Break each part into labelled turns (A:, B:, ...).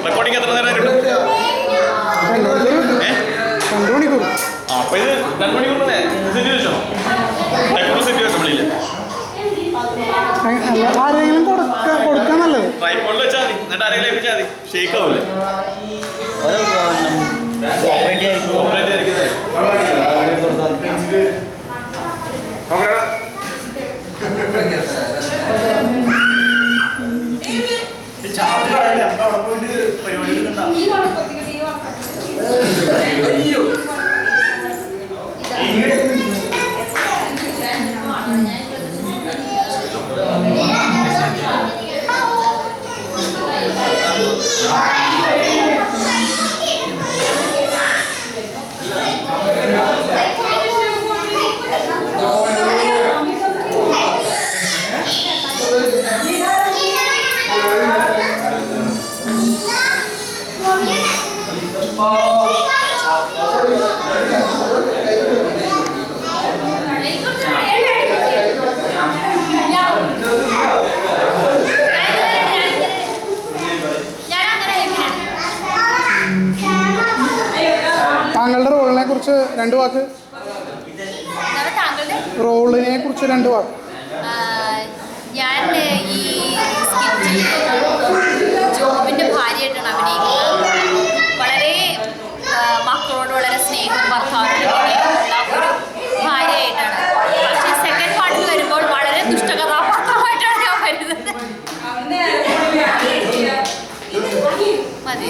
A: Recording എത്ര നേരം കിട്ടും? അപ്പൊ ഇത് 2 മണിക്കൂർ
B: കൊടുക്കാൻ നല്ലത്
A: ട്രൈപ്പോഡിൽ വെച്ചാൽ മതി. എന്നിട്ട് ആരെങ്കിലും ഏൽപ്പിച്ചാൽ മതി. ഷേക്ക് ആവൂലേ?
B: താങ്കളുടെ റോളിനെ കുറിച്ച് 2 വാക്ക്. റോളിനെ കുറിച്ച് 2 വാക്ക്.
C: ഞാൻ ഈ സ്കിറ്റിൽ ജോബിൻ്റെ ഭാര്യയായിട്ടാണ് അഭിനയിക്കുന്നത്. വളരെ മക്കളോട് വളരെ സ്നേഹം, ഭർത്താവിനോട് ഉള്ള ഒരു ഭാര്യയായിട്ടാണ്. പക്ഷേ സെക്കൻഡ് പാർട്ടിൽ വരുമ്പോൾ വളരെ ദുഷ്ടകഥാപാത്രമായിട്ടാണ് ഞാൻ വരുന്നത്. മതി.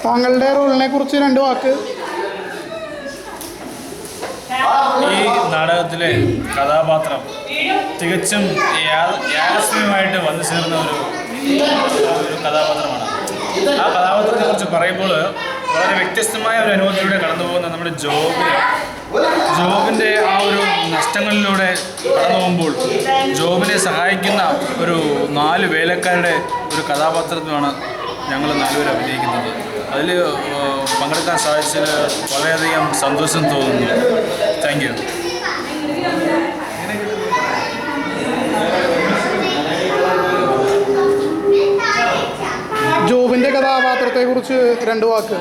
B: താങ്കളുടെ റോളിനെ കുറിച്ച് 2 വാക്ക്.
D: ഈ നാടകത്തിലെ കഥാപാത്രം തികച്ചും യാദൃശ്ചികമായിട്ട് വന്നു ചേർന്ന ഒരു കഥാപാത്രമാണ്. ആ കഥാപാത്രത്തെ കുറിച്ച് പറയുമ്പോൾ വളരെ വ്യത്യസ്തമായ ഒരു അനുഭവത്തിലൂടെ കടന്നു പോകുന്ന നമ്മുടെ ജോബിൻ്റെ ആ ഒരു നഷ്ടങ്ങളിലൂടെ കടന്നു പോകുമ്പോൾ ജോബിനെ സഹായിക്കുന്ന ഒരു 4 വേലക്കാരുടെ ഒരു കഥാപാത്രത്തിലാണ് ഞങ്ങൾ 4 പേര് അഭിനയിക്കുന്നത്. അതിൽ പങ്കെടുക്കാൻ സാധിച്ചതിൽ വളരെയധികം സന്തോഷം തോന്നുന്നു. Thank you.
B: ജോബിൻ്റെ കഥാപാത്രത്തെ കുറിച്ച് 2 വാക്ക്.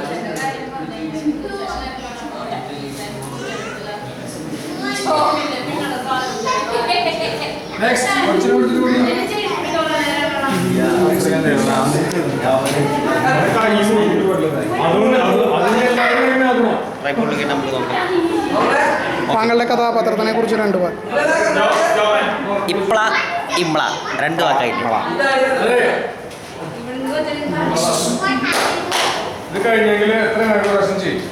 B: താങ്കളുടെ കഥാപാത്രത്തിനെ കുറിച്ച് 2 വാക്ക്.
E: ഇപ്ല ഇമ്ല 2 വാക്കായിട്ട്.
D: ഇത് കഴിഞ്ഞെങ്കിൽ എത്ര പ്രാവശ്യം ചെയ്യും?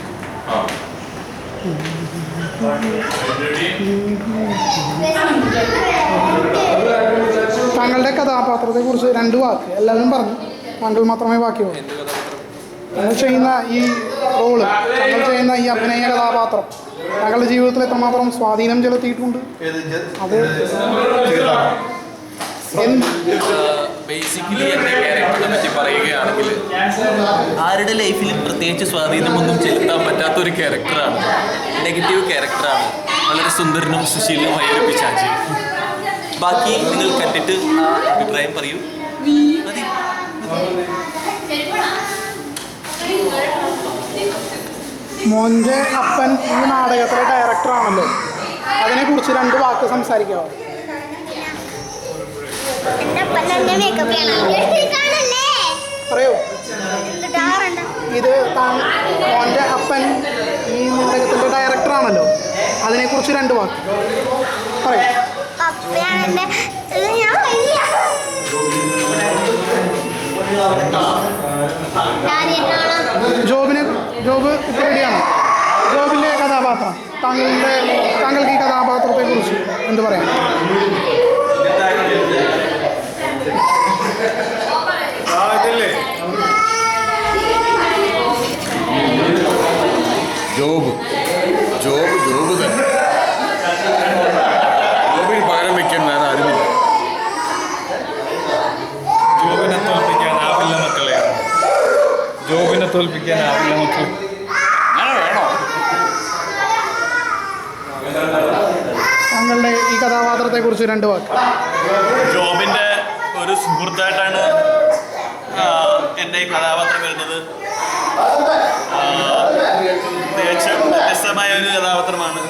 B: താങ്കളുടെ കഥാപാത്രത്തെ കുറിച്ച് 2 വാക്ക്. എല്ലാവരും പറഞ്ഞു, താങ്കൾ മാത്രമേ ബാക്കിയുള്ളൂ. താങ്കൾ ചെയ്യുന്ന ഈ റോള്, താങ്കൾ ചെയ്യുന്ന ഈ അഭിനയ കഥാപാത്രം താങ്കളുടെ ജീവിതത്തിൽ എത്രമാത്രം സ്വാധീനം ചെലുത്തിയിട്ടുണ്ട്? അത്
F: ബേസിക്കലി എൻ്റെ ക്യാരക്ടറിനെ പറ്റി പറയുകയാണെങ്കിൽ ആരുടെ ലൈഫിലും പ്രത്യേകിച്ച് സ്വാധീനമൊന്നും ചെലുത്താൻ പറ്റാത്തൊരു ക്യാരക്ടറാണ്. നെഗറ്റീവ് ക്യാരക്ടറാണ്. വളരെ സുന്ദരനും സുശീലനുമായ ഒരു പിശാചി. ബാക്കി നിങ്ങൾ കണ്ടിട്ട് ആ അഭിപ്രായം പറയൂ. മതി.
B: മോൻ്റെ അപ്പൻ ഈ നാടകത്തിലെ ഡയറക്ടറാണല്ലോ, അതിനെക്കുറിച്ച് 2 വാക്ക് സംസാരിക്കാമോ? പറയൂ. ഇത് മോൻ്റെ അപ്പൻ ഈ നാടകത്തിൻ്റെ ഡയറക്ടറാണല്ലോ, അതിനെക്കുറിച്ച് 2 വാക്ക് പറയൂ. ജോബ് ഇപ്പോൾ റെഡിയാണ്. ജോബിൻ്റെ കഥാപാത്രം താങ്കൾക്ക് ഈ കഥാപാത്രത്തെ കുറിച്ച് എന്ത് പറയാം?
D: ഇതില്ലേ തോൽപ്പിക്കാനാവില്ല മക്കൾ.
B: താങ്കളുടെ ഈ കഥാപാത്രത്തെക്കുറിച്ച് 2 വാക്ക്.
A: ജോബിൻ്റെ ഒരു സുഹൃത്തായിട്ടാണ് എൻ്റെ ഈ കഥാപാത്രം വരുന്നത്. പ്രത്യേകിച്ചും വ്യത്യസ്തമായ ഒരു കഥാപാത്രമാണ്.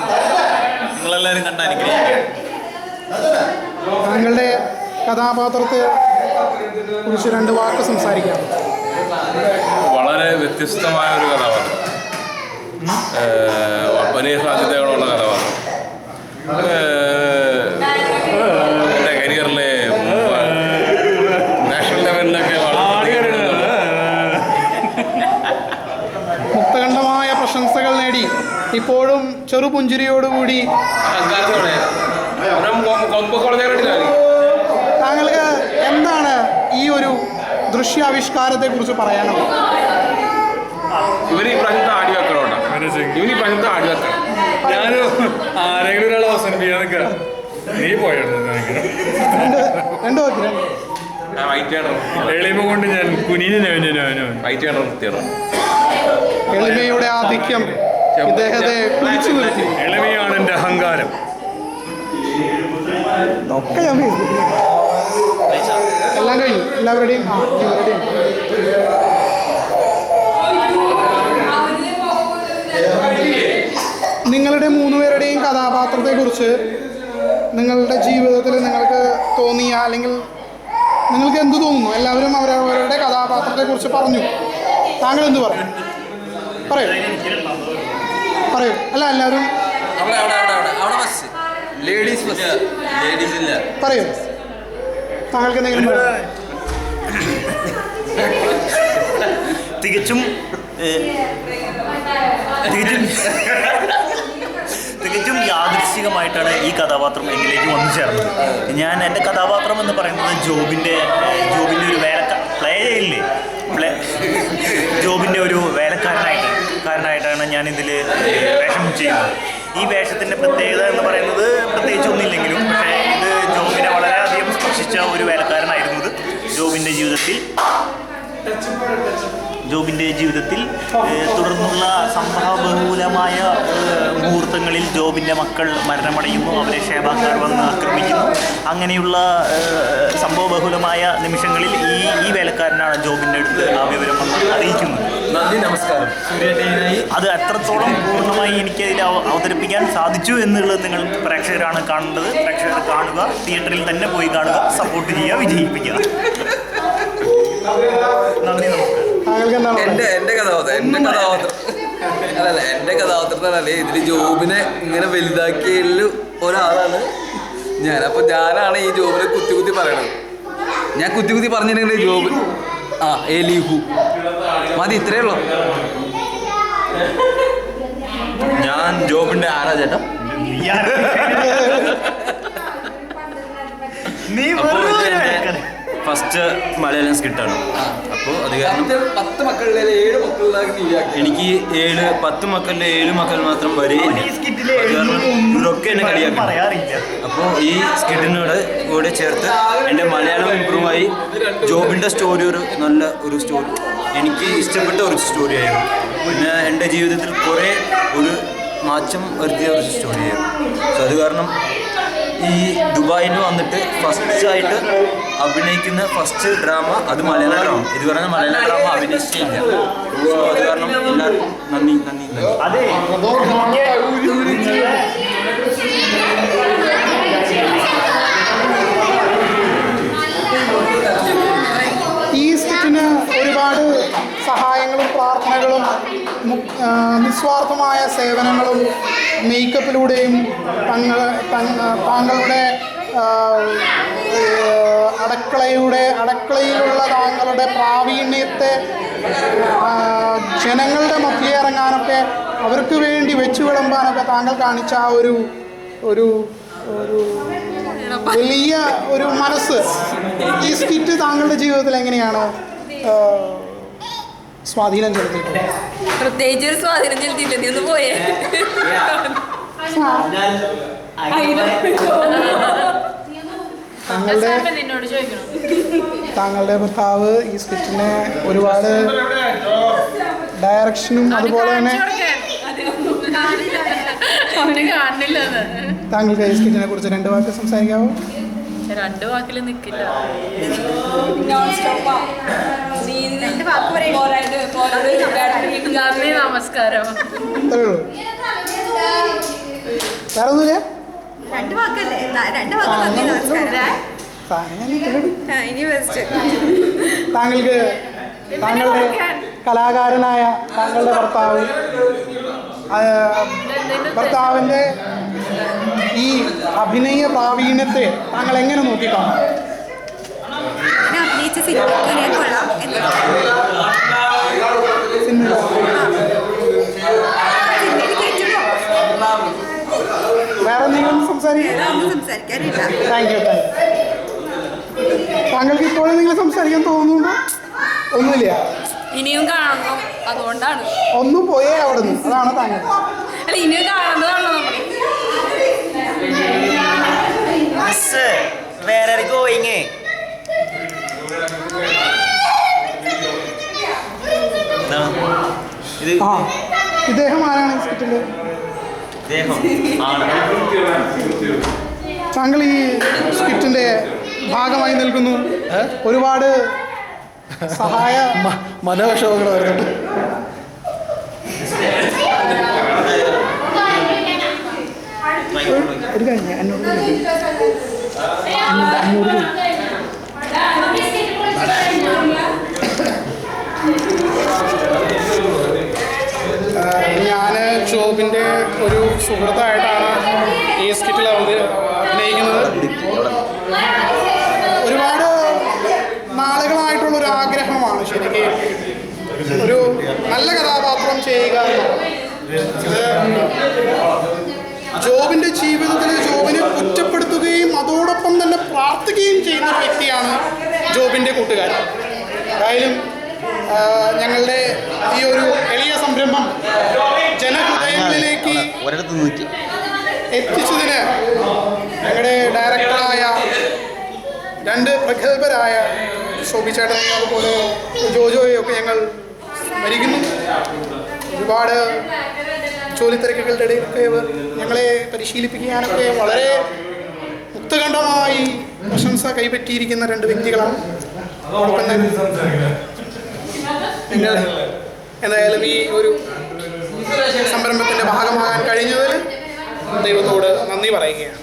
A: നിങ്ങളെല്ലാവരും കണ്ട അനുഗ്രഹിക്കുക.
B: താങ്കളുടെ കഥാപാത്രത്തെ കുറിച്ച് 2 വാക്ക് സംസാരിക്കാം.
G: വളരെ വ്യത്യസ്തമായ ഒരു കഥാപാത്രം, വലിയ സാധ്യതകളുള്ള കഥാപാത്രം. എൻ്റെ കരിയറിലെ നാഷണൽ ലെവലിലൊക്കെ
B: മുക്തകണ്ഠമായ പ്രശംസകൾ നേടി ഇപ്പോഴും ചെറുപുഞ്ചിരിയോടുകൂടി താങ്കൾക്ക് എന്താണ് ഈ ഒരു ദൃശ്യാവിഷ്കാരത്തെക്കുറിച്ച് പറയാനുള്ളത്?
G: ഇവര് ഈ പ്രാവശ്യത്തെ ആടി വെക്കണോണ്ടാ, ഇവന് ഈ പ്രാവശ്യത്തെ ആടി വെക്കണം.
D: ഞാൻ ആരെങ്കിലും ഒരാൾ അവസാനിപ്പിക്കാൻ നിൽക്കാം. നീ പോയായിരുന്നു
B: 2 വാക്ക്.
D: എളിമ കൊണ്ട് ഞാൻ കുനിഞ്ഞു
B: എളിമയുടെ ആധിക്യം ഇദ്ദേഹത്തെ പിടിച്ചു നിർത്തി.
D: എളിമയാണ് എൻ്റെ അഹങ്കാരം.
B: ഒക്കെ ഞാൻ എല്ലാം കഴിഞ്ഞു. എല്ലാവരുടെയും നിങ്ങളുടെ 3 പേരുടെയും കഥാപാത്രത്തെക്കുറിച്ച് നിങ്ങളുടെ ജീവിതത്തിൽ നിങ്ങൾക്ക് തോന്നിയ അല്ലെങ്കിൽ നിങ്ങൾക്ക് എന്ത് തോന്നുന്നു? എല്ലാവരും അവരവരുടെ കഥാപാത്രത്തെക്കുറിച്ച് പറഞ്ഞു. താങ്കൾ എന്ത് പറയും? പറയൂ. അല്ല, എല്ലാവരും പറയൂ. താങ്കൾക്ക് എന്തെങ്കിലും
H: തികച്ചും യാദൃശ്ചികമായിട്ടാണ് ഈ കഥാപാത്രം എന്നിലേക്ക് വന്നു ചേർന്നത്. എൻ്റെ കഥാപാത്രം എന്ന് പറയുന്നത് ജോബിൻ്റെ ഒരു പ്ലേ ചെയ്യില്ലേ, ജോബിൻ്റെ ഒരു വേലക്കാരനായിട്ടാണ് ഞാനിതിൽ വേഷം ചെയ്യുന്നത്. ഈ വേഷത്തിൻ്റെ പ്രത്യേകത എന്ന് പറയുന്നത് പ്രത്യേകിച്ചൊന്നുമില്ലെങ്കിലും, പക്ഷേ ഇത് ജോബിനെ വളരെയധികം സ്പർശിച്ച ഒരു വേലക്കാരനായിരുന്നു. ഇത് ജോബിൻ്റെ ജീവിതത്തിൽ തുടർന്നുള്ള സംഭവബഹുലമായ മുഹൂർത്തങ്ങളിൽ ജോബിൻ്റെ മക്കൾ മരണമടയുന്നു, അവരെ ഷേബാക്കാർ വന്ന് ആക്രമിക്കുന്നു. അങ്ങനെയുള്ള സംഭവബഹുലമായ നിമിഷങ്ങളിൽ ഈ വേലക്കാരനാണ് ജോബിൻ്റെ അടുത്ത് ആ വിവരം വന്ന് അറിയിക്കുന്നത്.
F: നന്ദി, നമസ്കാരം.
H: അത് എത്രത്തോളം പൂർണ്ണമായി എനിക്കതിൽ അവതരിപ്പിക്കാൻ സാധിച്ചു എന്നുള്ളത് നിങ്ങൾ പ്രേക്ഷകരാണ് കാണേണ്ടത്. പ്രേക്ഷകർ കാണുക, തിയേറ്ററിൽ തന്നെ പോയി കാണുക, സപ്പോർട്ട് ചെയ്യുക, വിജയിപ്പിക്കുക. നന്ദി, നമസ്കാരം.
F: എൻ്റെ കഥാപാത്രം പറഞ്ഞാൽ ഇതിൽ ജോബിനെ ഇങ്ങനെ വലുതാക്കിയതിൽ ഒരാളാണ് ഞാൻ. അപ്പോൾ ഞാനാണ് ഈ ജോബിനെ കുത്തി പറയണത്. ഞാൻ കുത്തി പറഞ്ഞിട്ടുണ്ടെങ്കിൽ ജോബ് എലിഹു മതി, ഇത്രയേ ഉള്ളൂ. ഞാൻ ജോബിൻ്റെ ആരാ ചേട്ടാ?
H: ഫസ്റ്റ് മലയാളം സ്കിറ്റാണ്. അപ്പോൾ അത് കാരണം
F: 10 മക്കളിലെ 7 മക്കളിലാക്കി
H: എനിക്ക് 10 മക്കളുടെ 7 മക്കൾ മാത്രം വരെയില്ല. ഇവരൊക്കെ എന്നെ കളിയാക്കി. അപ്പോൾ ഈ സ്കിറ്റിനോട് കൂടെ ചേർത്ത് എൻ്റെ മലയാളം ഇമ്പ്രൂവായി. ജോബിൻ്റെ സ്റ്റോറി നല്ല ഒരു സ്റ്റോറി, എനിക്ക് ഇഷ്ടപ്പെട്ട ഒരു സ്റ്റോറിയായിരുന്നു. പിന്നെ എൻ്റെ ജീവിതത്തിൽ കുറേ ഒരു മാറ്റം വരുത്തിയ ഒരു സ്റ്റോറിയായിരുന്നു. സോ അത് കാരണം ഈ ദുബായിൽ വന്നിട്ട് ഫസ്റ്റായിട്ട് അഭിനയിക്കുന്ന ഫസ്റ്റ് ഡ്രാമ അത് മലയാള ഡ്രാമ. ഇതുവരെ മലയാള ഡ്രാമ അഭിനയിച്ചിട്ടില്ല. സോ അത് കാരണം എല്ലാവർക്കും നന്ദി.
B: ഈ സ്കിറ്റിന് ഒരുപാട് സഹായങ്ങളും പ്രാർത്ഥനകളും നിസ്വാർത്ഥമായ സേവനങ്ങളും മേക്കപ്പിലൂടെയും താങ്കളുടെ അടുക്കളയിലുള്ള താങ്കളുടെ പ്രാവീണ്യത്തെ ജനങ്ങളുടെ മധ്യേ ഇറങ്ങാനൊക്കെ അവർക്ക് വേണ്ടി വെച്ചു വിളമ്പാനൊക്കെ താങ്കൾ കാണിച്ച ആ ഒരു വലിയ ഒരു മനസ്സ് ഈ സ്കിറ്റ് താങ്കളുടെ ജീവിതത്തിൽ എങ്ങനെയാണ് സ്വാധീനം ചെലുത്തിയിട്ടുള്ളത്?
C: പ്രത്യേകിച്ച് ഒരു സ്വാധീനം ചെലുത്തിയില്ല, നീ ഒന്ന് പോയേ.
B: താങ്കളുടെ ഭർത്താവ് ഈ സ്കിറ്റിനെ ഒരുപാട് ഡയറക്ഷനും അതുപോലെ തന്നെ
C: അവന് കാണില്ല.
B: താങ്കൾക്ക് ഈ സ്കിറ്റിനെ കുറിച്ച് 2 വാക്ക് സംസാരിക്കാമോ?
C: 2 വാക്കിൽ നിൽക്കില്ല. നന്ദി, നമസ്കാരം.
B: അത്രേ ഉള്ളൂ, വേറെ ഒന്നുമില്ല.
I: 2 വാക്കല്ലേ? 2 വാക്ക് നന്ദി നമസ്കാരം.
B: താങ്കൾക്ക് താങ്കളുടെ കലാകാരനായ താങ്കളുടെ ഭർത്താവിൻ്റെ ഈ അഭിനയ പ്രാവീണ്യത്തെ താങ്കൾ എങ്ങനെ നോക്കിക്കാണും?
I: അഭിനയിച്ച സിനിമ കൊള്ളാം.
B: വേറെ എന്തെങ്കിലും
I: സംസാരിക്കാനില്ല.
B: Thank you. താങ്കൾക്ക് ഇപ്പോഴും നിങ്ങൾ സംസാരിക്കാൻ തോന്നുന്നുണ്ടോ? ഒന്നുമില്ല,
C: ഇനിയും കാണണം, അതുകൊണ്ടാണ്.
B: ഒന്നും പോയേ അവിടെ നിന്ന്, അതാണ് താങ്കൾ.
C: അല്ല, ഇനിയും കാണുന്നതാണോ നമ്മൾ?
E: വേറെ ഗോയിങ് ഇത്
B: ആ, ഇദ്ദേഹം ആരാണ് ഈ സ്കിറ്റിൻ്റെ? താങ്കൾ ഈ സ്കിറ്റിൻ്റെ ഭാഗമായി നിൽക്കുന്നു. ഒരുപാട് സഹായ മനോവിഷമങ്ങൾ വരുന്നുണ്ട്. ഒരു കഴിഞ്ഞ എന്നോട് ഞാൻ ജോബിൻ്റെ ഒരു സുഹൃത്തായിട്ടാണ് ഈ സ്കിറ്റിൽ അഭിനയിക്കുന്നത്. ഒരുപാട് നാളുകളായിട്ടുള്ളൊരു ആഗ്രഹമാണ് ശരിക്കും ഒരു നല്ല കഥാപാത്രം ചെയ്യുക. ജോബിൻ്റെ ജീവിതത്തിൽ ജോബിനെ കുറ്റപ്പെടുത്തുകയും അതോടൊപ്പം തന്നെ പ്രാർത്ഥിക്കുകയും ചെയ്യുന്ന ഒരു വ്യക്തിയാണ് ജോബിൻ്റെ കൂട്ടുകാരൻ. എന്തായാലും ഞങ്ങളുടെ ഈ ഒരു എളിയ സംരംഭം ജനഹൃദയങ്ങളിലേക്ക് എത്തിച്ചതിന് ഞങ്ങളുടെ ഡയറക്ടറായ 2 പ്രഗത്ഭരായ ശോഭി ചേട്ടനെയും അതുപോലെ ജോജോയെയൊക്കെ ഞങ്ങൾ സ്മരിക്കുന്നു. ഒരുപാട് ജോലിത്തിരക്കുകളുടെ ഇടയിലൊക്കെ ഞങ്ങളെ പരിശീലിപ്പിക്കാനൊക്കെ വളരെ മുക്തകണ്ഠമായി പ്രശംസ കൈപ്പറ്റിയിരിക്കുന്ന 2 വ്യക്തികളാണ്. അതോടൊപ്പം തന്നെ നിങ്ങൾ എന്തായാലും ഈ ഒരു സംരംഭത്തിൻ്റെ ഭാഗമാകാൻ കഴിഞ്ഞതിൽ ദൈവത്തോട് നന്ദി പറയുകയാണ്.